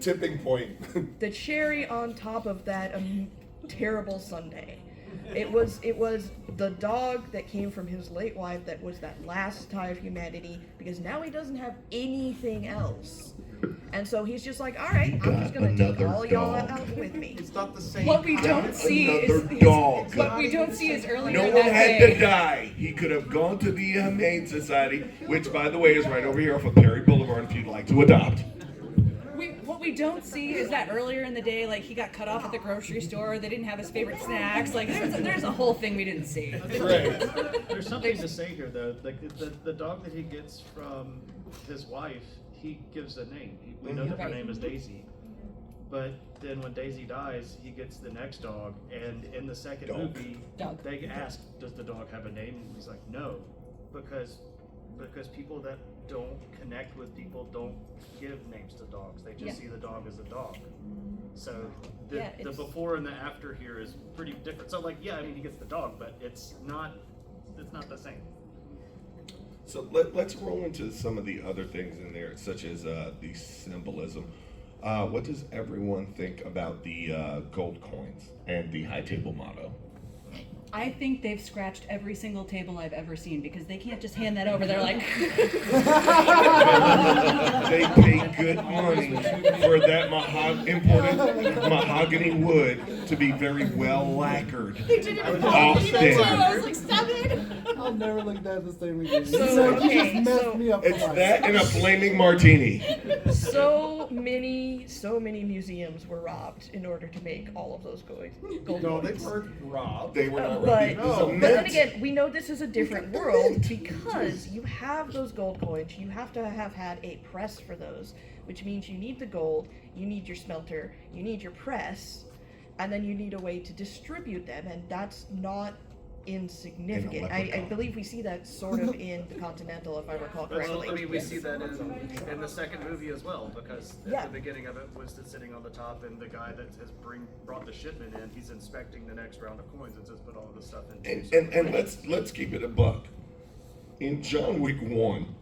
tipping point. The cherry on top of that terrible Sunday. It was the dog that came from his late wife that was that last tie of humanity, because now he doesn't have anything else. And so he's just like, all right, I'm just gonna take all y'all out with me. It's not the same. What we don't see is What we don't see is earlier No in one that had day. to die. He could have gone to the Humane Society, which, by the way, is right over here off of Perry Boulevard if you'd like to adopt. What we don't see is that earlier in the day, like he got cut off at the grocery store. They didn't have his favorite snacks. Like there's a whole thing we didn't see. There's something to say here, though. The dog that he gets from his wife, he gives a name. We know that her name is Daisy. But then when Daisy dies, he gets the next dog. And in the second movie, they ask, does the dog have a name? And he's like, no. Because people that don't connect with people don't give names to dogs. They just see the dog as a dog. So the before and the after here is pretty different. So he gets the dog, but it's not the same. So let's roll into some of the other things in there, such as the symbolism. What does everyone think about the gold coins and the high table motto? I think they've scratched every single table I've ever seen, because they can't just hand that over. They're like, they pay good money for that imported mahogany wood to be very well lacquered. They did it with Often. I was like, stop it. I'll never look at the same again. So, You just messed me up. It's that and a flaming martini. So many museums were robbed in order to make all of those gold No, they coins. weren't robbed. They were not But, robbed. but then again, we know this is a different world because you have those gold coins. You have to have had a press for those, which means you need the gold, you need your smelter, you need your press, and then you need a way to distribute them, and that's not insignificant. I believe we see that sort of in the Continental, if I recall correctly. We see that in the second movie as well, because at the beginning of it, Winston's sitting on the top, and the guy that has brought the shipment in, he's inspecting the next round of coins and just put all this stuff in. And let's keep it a buck. In John Wick 1,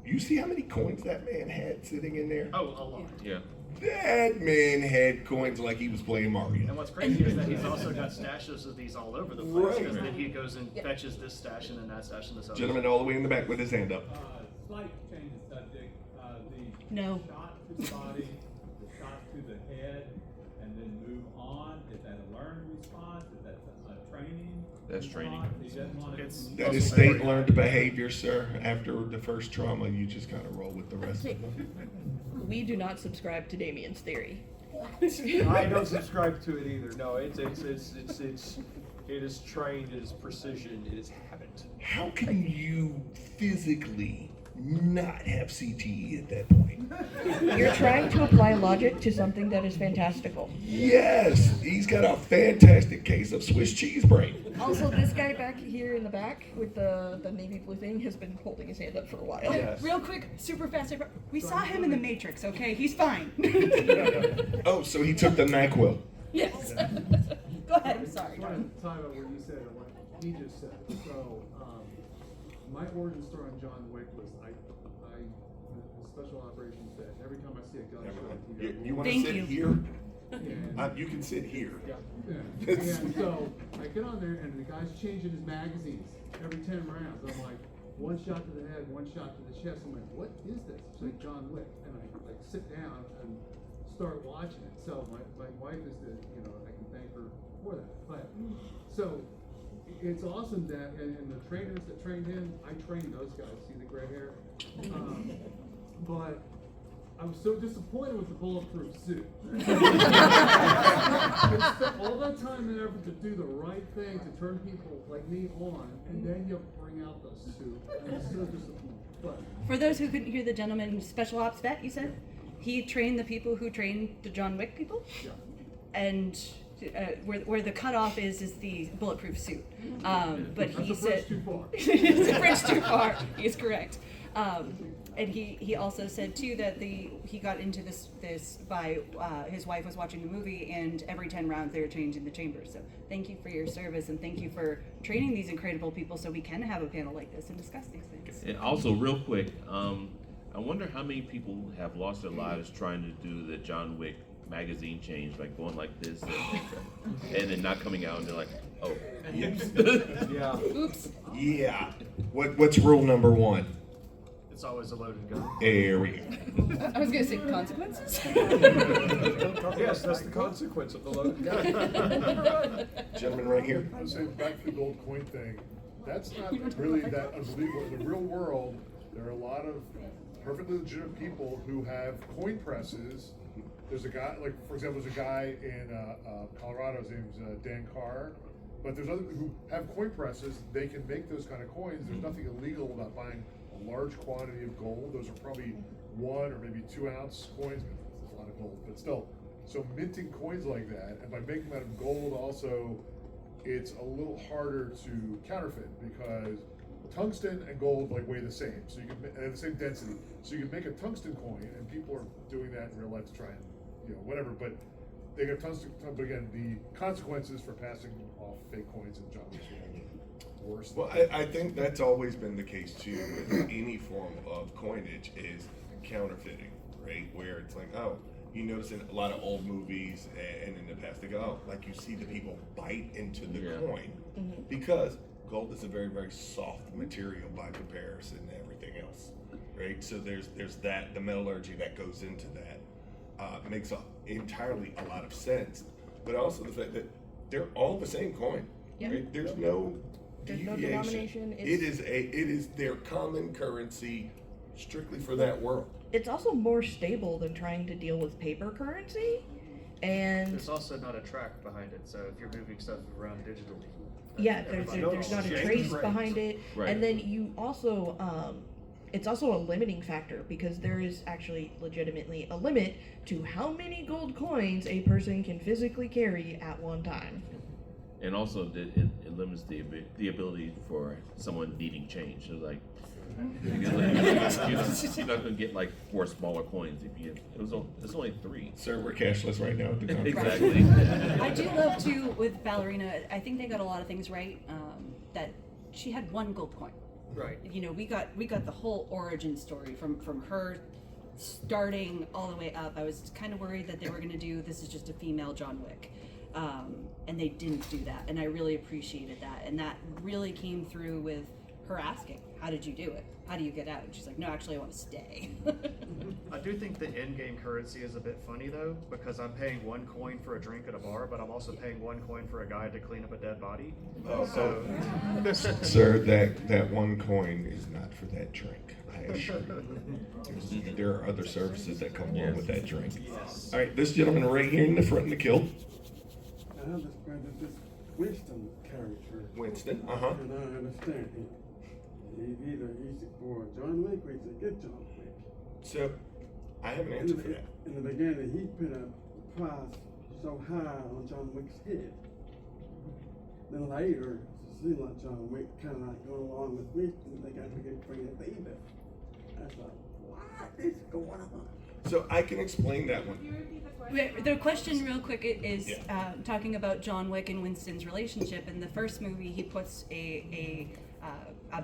you see how many coins that man had sitting in there? Oh, a lot. Yeah. That man had coins like he was playing Mario. And what's crazy is that he's also got stashes of these all over the place, because then he goes and fetches this stash and then that stash and this other. Gentleman all the way in the back with his hand up. Slight change of subject. No. Shot to the body, the shot to the head, and then move on. Is that a learned response? Is that training? That's training. That is state learned behavior, sir. After the first trauma, you just kind of roll with the rest of them. We do not subscribe to Damian's theory. I don't subscribe to it either. No, it is trained, it is precision, it is habit. How can you physically not have CTE at that point? You're trying to apply logic to something that is fantastical. Yes, he's got a fantastic case of Swiss cheese brain. Also, this guy back here in the back with the navy blue thing has been holding his hand up for a while. Yes. Real quick, super fast. We saw him in the Matrix, okay? He's fine. Oh, so he took the NyQuil. Yes. Go ahead, I'm sorry. I want to talk about what you said and what he just said. So, my origin story on John Wick was the special operations vet. Every time I see a gunshot, You want to sit here? You can sit here. Yeah. And so I get on there, and the guy's changing his magazines every 10 rounds. I'm like, one shot to the head, one shot to the chest. I'm like, what is this? It's like John Wick. And I sit down and start watching it. So my wife is I can thank her for that. But so it's awesome that, and the trainers that trained him, I trained those guys, see the gray hair? But I was so disappointed with the bulletproof suit. They spent all that time and effort to do the right thing, to turn people like me on, and then you bring out the suit. I was so disappointed. But For those who couldn't hear the gentleman, special ops vet, you said? He trained the people who trained the John Wick people? yeah. And where the cutoff is the bulletproof suit. But he That's a said bridge too far. it's a bridge too far. He's correct. And he also said too that he got into this by his wife was watching the movie, and every 10 rounds they were changing the chambers. So thank you for your service, and thank you for training these incredible people so we can have a panel like this and discuss these things. And also, real quick, I wonder how many people have lost their lives trying to do the John Wick magazine change, like going like this and then not coming out, and they're like, oh, oops. Yeah. Oops. Yeah. What's rule number 1? It's always a loaded gun. There we go. I was gonna say consequences. Yes, that's the consequence of the loaded gun. Gentleman right here. I was saying back to the gold coin thing. That's not really that unbelievable. In the real world, there are a lot of perfectly legitimate people who have coin presses. There's a guy, like for example, there's a guy in Colorado. His name's Dan Carr. But there's other people who have coin presses. They can make those kind of coins. There's nothing illegal about buying a large quantity of gold. Those are probably 1 or maybe 2 ounce coins. It's a lot of gold, but still. So minting coins like that, and by making them out of gold, also, it's a little harder to counterfeit because tungsten and gold like weigh the same. So you can and have the same density. So you can make a tungsten coin, and people are doing that in real life to try and whatever. But they got tungsten. But again, the consequences for passing off fake coins in John Wick are worse. Well, I think that's always been the case too with any form of coinage is counterfeiting, right? Where it's like, oh, you notice in a lot of old movies and in the past, they go, oh, like you see the people bite into the coin because gold is a very, very soft material by comparison to everything else, right? So there's that, the metallurgy that goes into that makes entirely a lot of sense, but also the fact that they're all the same coin. Yep. Right? There's no no deviation. denomination. It is their common currency strictly for that world. It's also more stable than trying to deal with paper currency, and There's also not a track behind it, so if you're moving stuff around digitally. yeah, there's not a trace behind it, Right. and then you also it's also a limiting factor because there is actually legitimately a limit to how many gold coins a person can physically carry at one time. And also, it limits the ability for someone needing change. So like, you're not going to get like 4 smaller coins if you. It's only 3. Sir, we're cashless right now. At the conference. Exactly. I do love too with Ballerina. I think they got a lot of things right. That she had 1 gold coin. Right. You know, we got the whole origin story from her starting all the way up. I was kind of worried that they were going to do this is just a female John Wick, and they didn't do that, and I really appreciated that. And that really came through with her asking, "How did you do it? How do you get out?" And she's like, "No, actually, I want to stay." I do think the in-game currency is a bit funny though, because I'm paying 1 coin for a drink at a bar, but I'm also paying 1 coin for a guy to clean up a dead body. So, Sir, that 1 coin is not for that drink. I assure you. There are other services that come along with that drink. Yes. All right, this gentleman right here in the front in the kilt. I understand this Winston character. Winston, And I understand him. He's for John Wick or he's a good John Wick. So, I have an answer for that. In the beginning, he put a price so high on John Wick's head. Then later, it seemed like John Wick kind of like going along with Winston. They got to bring it baby. I was like, what is going on? So I can explain that one. The question, real quick, is talking about John Wick and Winston's relationship. In the first movie, he puts a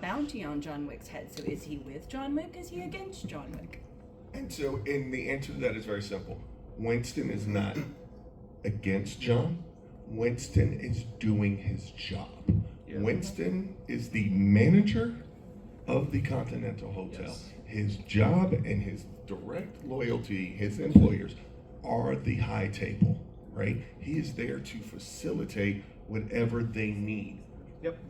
bounty on John Wick's head. So is he with John Wick? Is he against John Wick? And so, the answer to that is very simple. Winston is not against John. Winston is doing his job. Yeah. Winston is the manager of the Continental Hotel. Yes. His job and his direct loyalty, his employers, are the high table, right? He is there to facilitate whatever they need.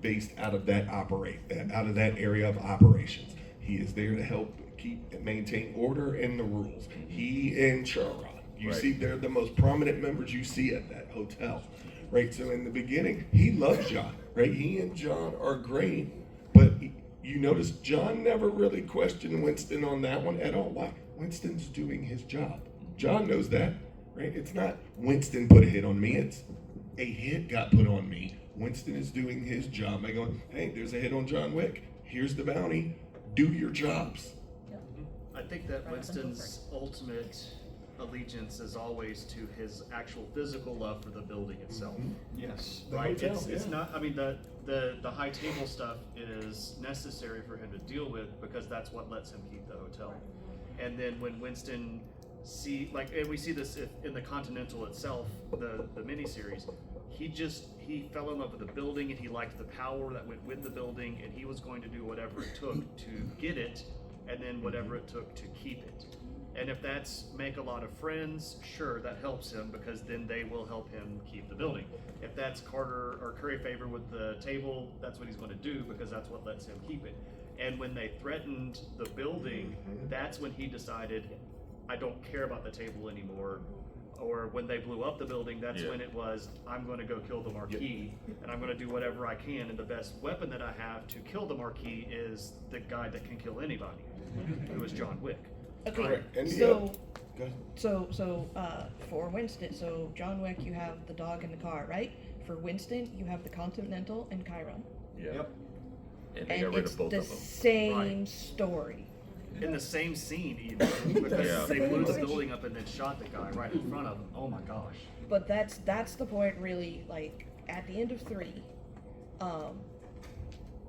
based out of that out of that area of operations. He is there to help keep and maintain order and the rules. He and Charon, you see, they're the most prominent members you see at that hotel, right? So in the beginning, he loves John, right? He and John are great, but you notice John never really questioned Winston on that one at all. Why? Winston's doing his job. John knows that, right? It's not Winston put a hit on me, it's a hit got put on me. Winston is doing his job by going, hey, there's a hit on John Wick. Here's the bounty. Do your jobs. I think that Winston's ultimate allegiance is always to his actual physical love for the building itself. Yes. Right? The hotel, It's not, I mean, the high table stuff is necessary for him to deal with because that's what lets him keep the hotel. And then when Winston and we see this in the Continental itself, the miniseries, he fell in love with the building and he liked the power that went with the building and he was going to do whatever it took to get it and then whatever it took to keep it. And if that's make a lot of friends, sure, that helps him because then they will help him keep the building. If that's Carter or curry favor with the table, that's what he's going to do because that's what lets him keep it. And when they threatened the building, that's when he decided, I don't care about the table anymore. Or when they blew up the building, that's when it was, I'm going to go kill the Marquis, and I'm going to do whatever I can, and the best weapon that I have to kill the Marquis is the guy that can kill anybody, who is John Wick. Okay, so for Winston, so John Wick, you have the dog in the car, right? For Winston, you have the Continental and Chiron. Yep. And And they got rid it's of both the of them. same story. In the same scene, even, because they blew the building up and then shot the guy right in front of him. Oh my gosh. But that's the point, really. Like at the end of 3,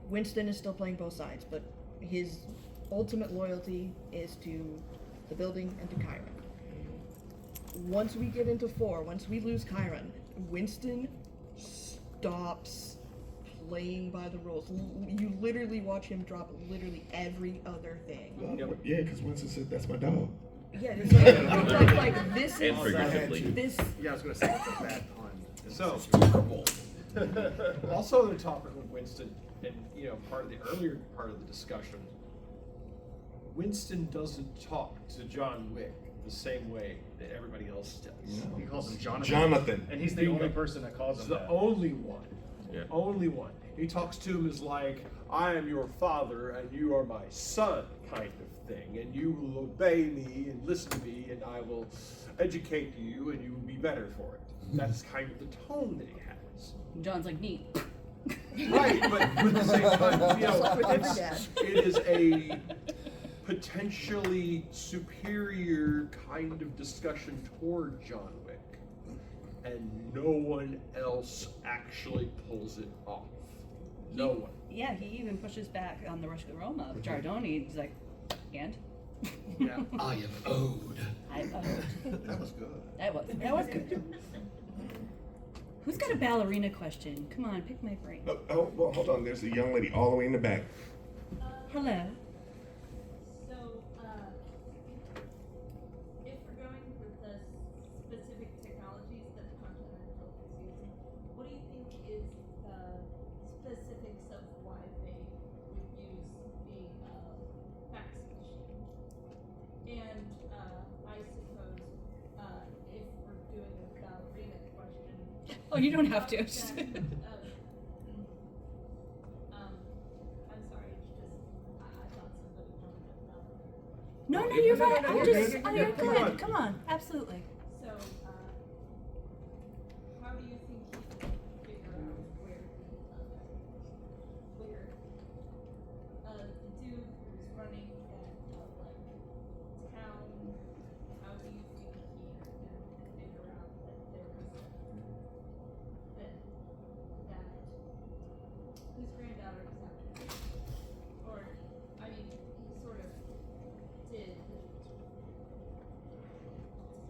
Winston is still playing both sides, but his ultimate loyalty is to the building and to Chiron. Once we get into 4, once we lose Chiron, Winston stops playing by the rules. You literally watch him drop literally every other thing. Yeah, because Winston said, that's my dog. Yeah, it's like this And is figuratively. this. Yeah, I was going to say that's a bad pun. So, also on the topic of Winston, and part of the earlier part of the discussion, Winston doesn't talk to John Wick the same way that everybody else does. He calls him Jonathan. Jonathan. And he's the only person that calls him the that. only one. Yeah. Only one. He talks to him as like, I am your father and you are my son kind of thing. And you will obey me and listen to me and I will educate you and you will be better for it. That's kind of the tone that he has. John's like, neat. Right, but at the same time, it is a potentially superior kind of discussion toward John Wick. And no one else actually pulls it off. No one. Yeah, he even pushes back on the Rushka Roma. Giardoni, he's like, and? Yeah. I am owed. I'm owed. That was good. That was good. Who's got a ballerina question? Come on, pick my brain. Oh, well, hold on. There's a young lady all the way in the back. Hello. So, if we're going with the specific technologies that Continental is using, what do you think is the specifics of why they would use the fax machine? And I suppose if we're doing a ballerina question. Oh, you don't have to. I'm sorry, it's just I thought somebody wanted a ballerina. No, you're fine. I'm just, good. you're Come good. on. Come on, absolutely. So, how do you think he can figure out where the dude who's running that town? How do you think he can figure out that there was that whose granddaughter is happening? Or I mean, he sort of did.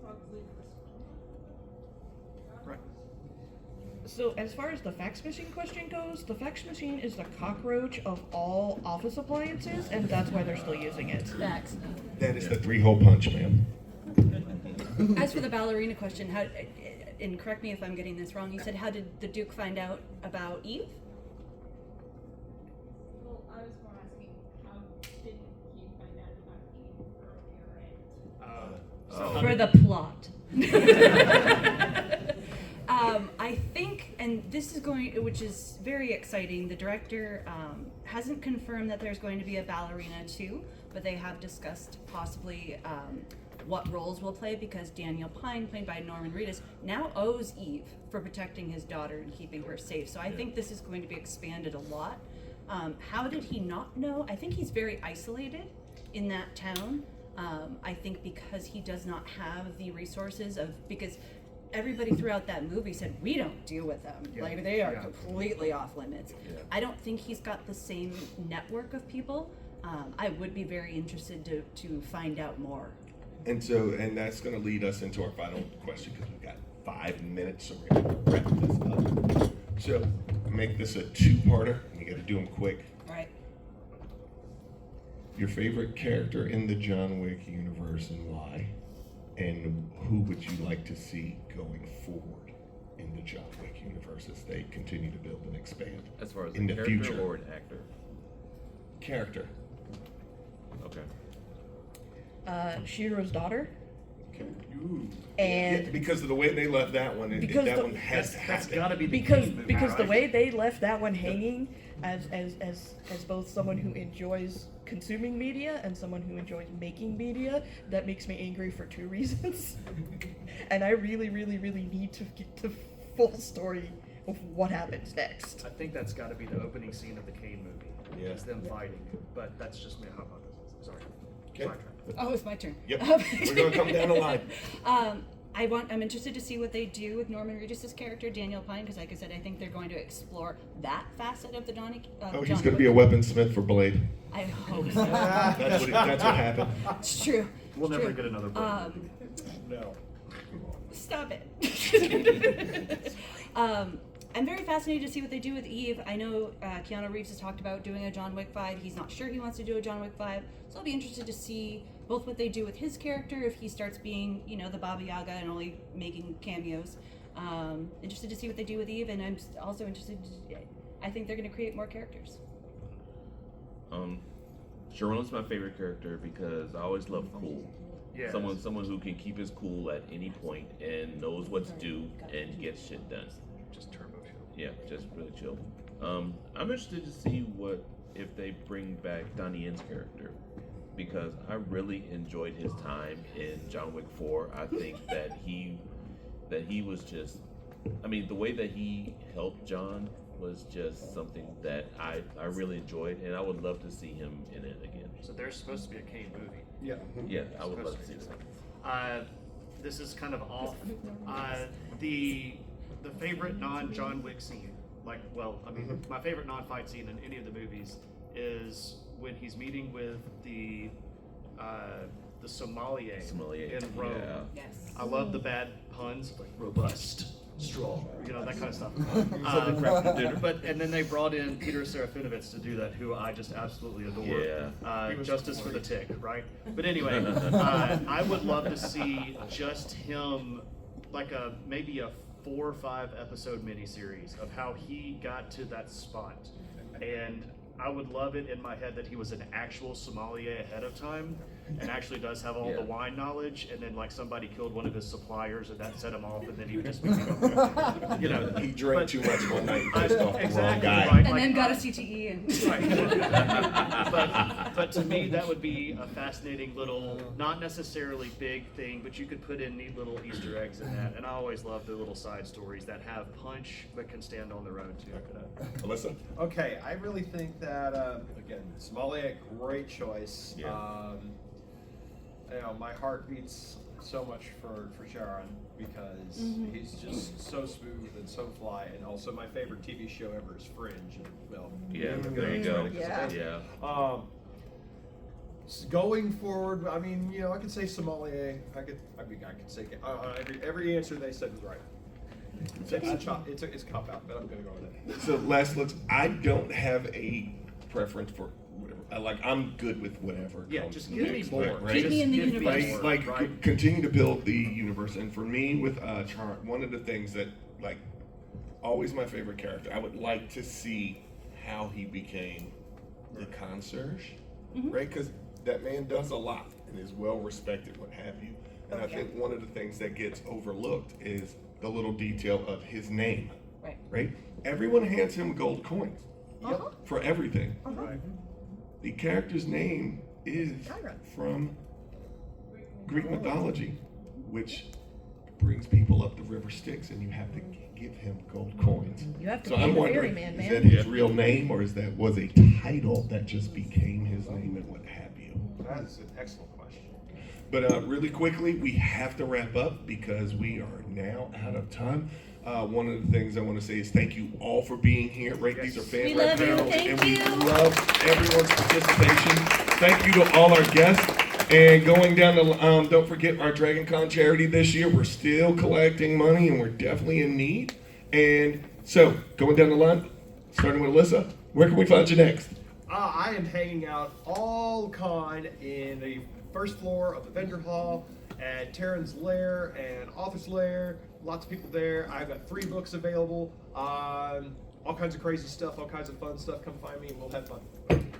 Probably Right. So as far as the fax machine question goes, the fax machine is the cockroach of all office appliances, and that's why they're still using it. Facts. That is the 3-hole punch, ma'am. As for the ballerina question, how, and correct me if I'm getting this wrong, you said how did the Duke find out about Eve? for the plot. I think, and this is going, which is very exciting, the director hasn't confirmed that there's going to be a Ballerina 2, but they have discussed possibly what roles will play, because Daniel Pine, played by Norman Reedus, now owes Eve for protecting his daughter and keeping her safe. So I think this is going to be expanded a lot. How did he not know? I think he's very isolated in that town. I think because he does not have the resources because everybody throughout that movie said, we don't deal with them. Yeah. Like, they are Yeah. completely off limits. Yeah. I don't think he's got the same network of people. I would be very interested to find out more. And that's going to lead us into our final question, because we've got 5 minutes, so we're going to wrap this up. So make this a 2-parter. We got to do them quick. All right. Your favorite character in the John Wick universe and why? And who would you like to see going forward in the John Wick universe as they continue to build and expand? As far as in a the character future or an actor? Character. Okay. Shiro's daughter. Ooh. And Yeah, because of the way they left that one, Because that the- one has to That's happen. got to be the because Kane movie, because the right? way they left that one hanging, as both someone who enjoys consuming media and someone who enjoys making media, that makes me angry for 2 reasons. And I really need to get the full story of what happens next. I think that's got to be the opening scene of the Kane movie. Yeah. It's them fighting, but that's just me. How about this? Sorry. Okay. Sidetrack. Oh, it's my turn. Yep. We're gonna come down the line. I'm interested to see what they do with Norman Reedus' character, Daniel Pine, because like I said, I think they're going to explore that facet of the John He's going to be a weaponsmith for Blade. I hope so. That's what happened. It's true. We'll It's never true. get another Blade. No. Stop it. I'm very fascinated to see what they do with Eve. I know Keanu Reeves has talked about doing a John Wick 5. He's not sure he wants to do a John Wick 5. So I'll be interested to see both what they do with his character, if he starts being, the Baba Yaga and only making cameos. Interested to see what they do with Eve, and I'm also interested I think they're going to create more characters. Sharon's my favorite character because I always love cool. Yes. Someone who can keep his cool at any point and knows what to do and gets shit done. Just turbo chill. Yeah, just really chill. I'm interested to see if they bring back Damian's character, because I really enjoyed his time in John Wick 4. I think that he was just, the way that he helped John was just something that I really enjoyed, and I would love to see him in it again. So there's supposed to be a Kane movie. Yeah. Yeah, I would love to see that. This is kind of off. The favorite non-John Wick scene, my favorite non-fight scene in any of the movies is when he's meeting with the sommelier in Rome. Yeah. Yes. I love the bad puns, like robust, strong, that kind of stuff. Something crafted dinner. And then they brought in Peter Serafinovich to do that, who I just absolutely adore. Yeah. Justice for the Tick, right? But anyway, I would love to see just him, maybe a 4 or 5 episode miniseries of how he got to that spot. And I would love it in my head that he was an actual sommelier ahead of time and actually does have all the wine knowledge, and then somebody killed one of his suppliers and that set him off, and then he would just He drank too much one night and pissed off the wrong exactly, guy. right? And then got a CTE. But to me, that would be a fascinating little, not necessarily big thing, but you could put in neat little Easter eggs in that. And I always love the little side stories that have punch but can stand on their own too. Alyssa? Okay, I really think that again, sommelier, great choice. Yeah. My heart beats so much for Sharon because he's just so smooth and so fly, and also my favorite TV show ever is Fringe. And, There you go. Yeah. Yeah. Going forward, I could say sommelier. I could say every answer they said was right. It's a cop out, but I'm gonna go with it. So last looks, I don't have a preference for whatever. I'm good with whatever. Yeah, comes just give me next, more. right? Keep me in the universe. Continue to build the universe. And for me, with one of the things that always my favorite character, I would like to see how he became the concierge, right? Because that man does a lot and is well respected, what have you. And I think one of the things that gets overlooked is the little detail of his name. Right? Everyone hands him gold coins for everything. Right. The character's name is from Greek mythology, which brings people up the river Styx, and you have to give him gold coins. You have to so be I'm the wondering, ferryman, is man. that his real name, or was a title that just became his name and what have you? That is an excellent question. But really quickly, we have to wrap up because we are now out of time. One of the things I want to say is thank you all for being here. Right? These are fan love you. panels, Thank and we you. love everyone's participation. Thank you to all our guests. And going down the, don't forget our Dragon Con charity this year. We're still collecting money, and we're definitely in need. And so, going down the line, starting with Alyssa, where can we find you next? I am hanging out all con in the first floor of the vendor hall at Terran's Lair and Author's Lair. Lots of people there. I've got 3 books available. All kinds of crazy stuff, all kinds of fun stuff. Come find me and we'll have fun.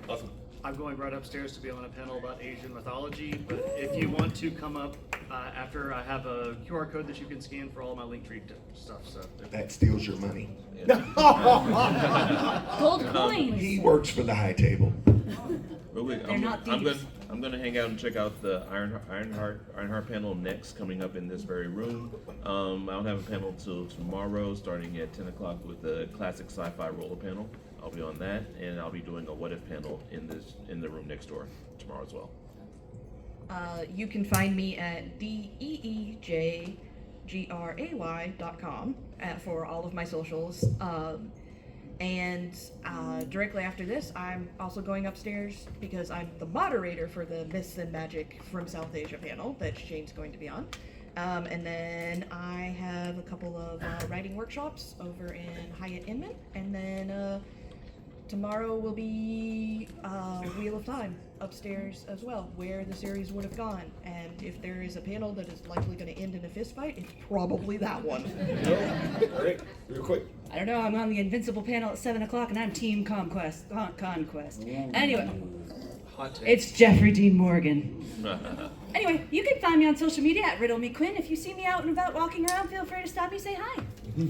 Awesome. I'm going right upstairs to be on a panel about Asian mythology, but if you want to come up after, I have a QR code that you can scan for all my Linktree stuff. So That steals your money. Gold coins. He works for the high table. Real quick, They're not thieves. I'm gonna hang out and check out the Ironheart panel next, coming up in this very room. I don't have a panel till tomorrow, starting at 10 o'clock with the classic sci-fi roller panel. I'll be on that, and I'll be doing a what if panel in the room next door tomorrow as well. You can find me at deejgray.com for all of my socials. And directly after this, I'm also going upstairs because I'm the moderator for the Myths and Magic from South Asia panel that Shane's going to be on. And then I have a couple of writing workshops over in Hyatt Inman. And then tomorrow will be Wheel of Time upstairs as well, where the series would have gone. And if there is a panel that is likely going to end in a fist fight, it's probably that one. Great. Real quick. I don't know, I'm on the Invincible panel at 7 o'clock and I'm Team Conquest. Anyway, it's Jeffrey Dean Morgan. Anyway, you can find me on social media at Riddle Me Quinn. If you see me out and about walking around, feel free to stop me, say hi.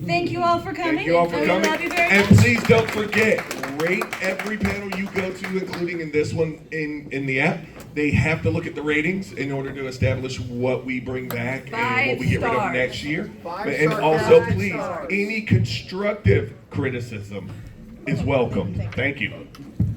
Thank you all for coming. Thank you all for I coming. love you very And much. please don't forget, rate every panel you go to, including in this one in the app. They have to look at the ratings in order to establish what we bring back and what we get rid of next year. And also, please, any constructive criticism is welcome. Thank you.